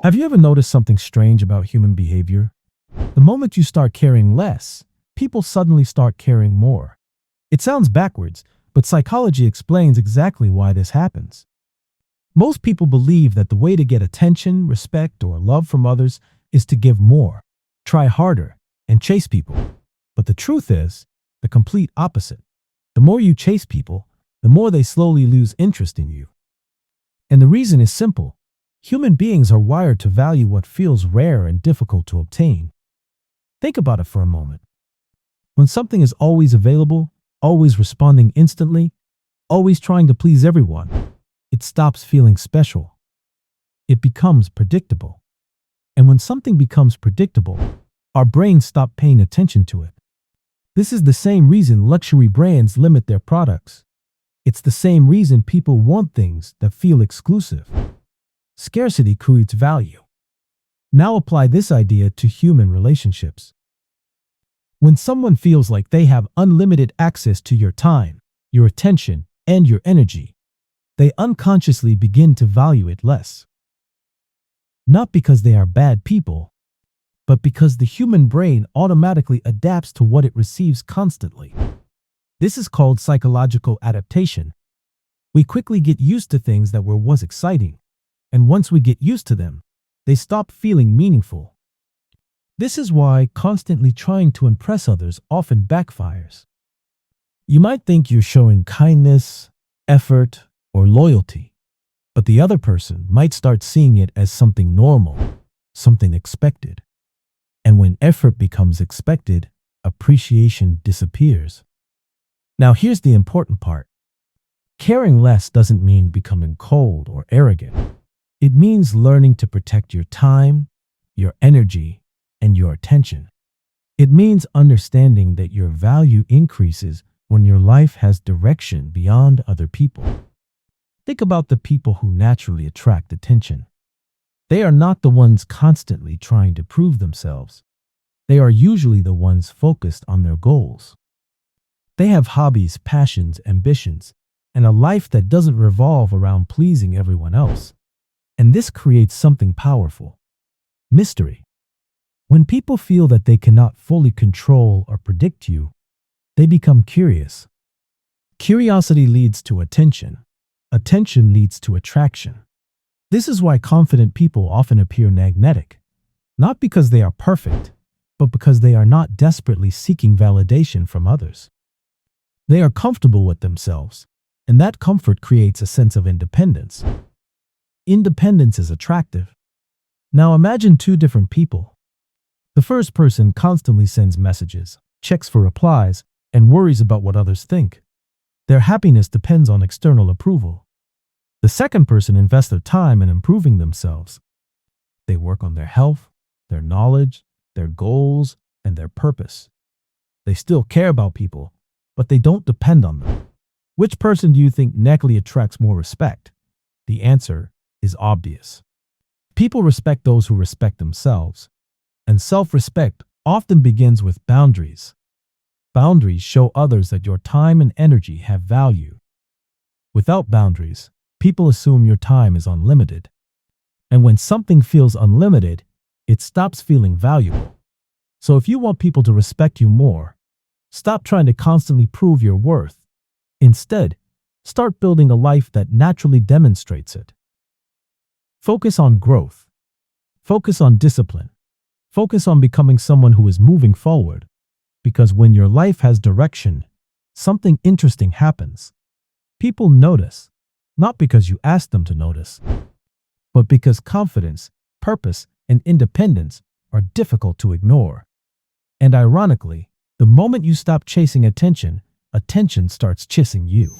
Have you ever noticed something strange about human behavior? The moment you start caring less, people suddenly start caring more. It sounds backwards, but psychology explains exactly why this happens. Most people believe that the way to get attention, respect, or love from others is to give more, try harder, and chase people. But the truth is the complete opposite. The more you chase people, the more they slowly lose interest in you. And the reason is simple. Human beings are wired to value what feels rare and difficult to obtain. Think about it for a moment. When something is always available, always responding instantly, always trying to please everyone, it stops feeling special. It becomes predictable. And when something becomes predictable, our brains stop paying attention to it. This is the same reason luxury brands limit their products. It's the same reason people want things that feel exclusive. Scarcity creates value. Now apply this idea to human relationships. When someone feels like they have unlimited access to your time, your attention, and your energy, they unconsciously begin to value it less. Not because they are bad people, but because the human brain automatically adapts to what it receives constantly. This is called psychological adaptation. We quickly get used to things that were once exciting, and once we get used to them, they stop feeling meaningful. This is why constantly trying to impress others often backfires. You might think you're showing kindness, effort, or loyalty, but the other person might start seeing it as something normal, something expected. And when effort becomes expected, appreciation disappears. Now here's the important part. Caring less doesn't mean becoming cold or arrogant. It means learning to protect your time, your energy, and your attention. It means understanding that your value increases when your life has direction beyond other people. Think about the people who naturally attract attention. They are not the ones constantly trying to prove themselves. They are usually the ones focused on their goals. They have hobbies, passions, ambitions, and a life that doesn't revolve around pleasing everyone else. And this creates something powerful: mystery. When people feel that they cannot fully control or predict you, they become curious. Curiosity leads to attention. Attention leads to attraction. This is why confident people often appear magnetic, not because they are perfect, but because they are not desperately seeking validation from others. They are comfortable with themselves, and that comfort creates a sense of independence. Independence is attractive. Now imagine two different people. The first person constantly sends messages, checks for replies, and worries about what others think. Their happiness depends on external approval. The second person invests their time in improving themselves. They work on their health, their knowledge, their goals, and their purpose. They still care about people, but they don't depend on them. Which person do you think naturally attracts more respect? The answer is obvious. People respect those who respect themselves, and self-respect often begins with boundaries. Boundaries show others that your time and energy have value. Without boundaries, people assume your time is unlimited. And when something feels unlimited, it stops feeling valuable. So if you want people to respect you more, stop trying to constantly prove your worth. Instead, start building a life that naturally demonstrates it. Focus on growth. Focus on discipline. Focus on becoming someone who is moving forward. Because when your life has direction, something interesting happens. People notice, not because you ask them to notice, but because confidence, purpose, and independence are difficult to ignore. And ironically, the moment you stop chasing attention, attention starts chasing you.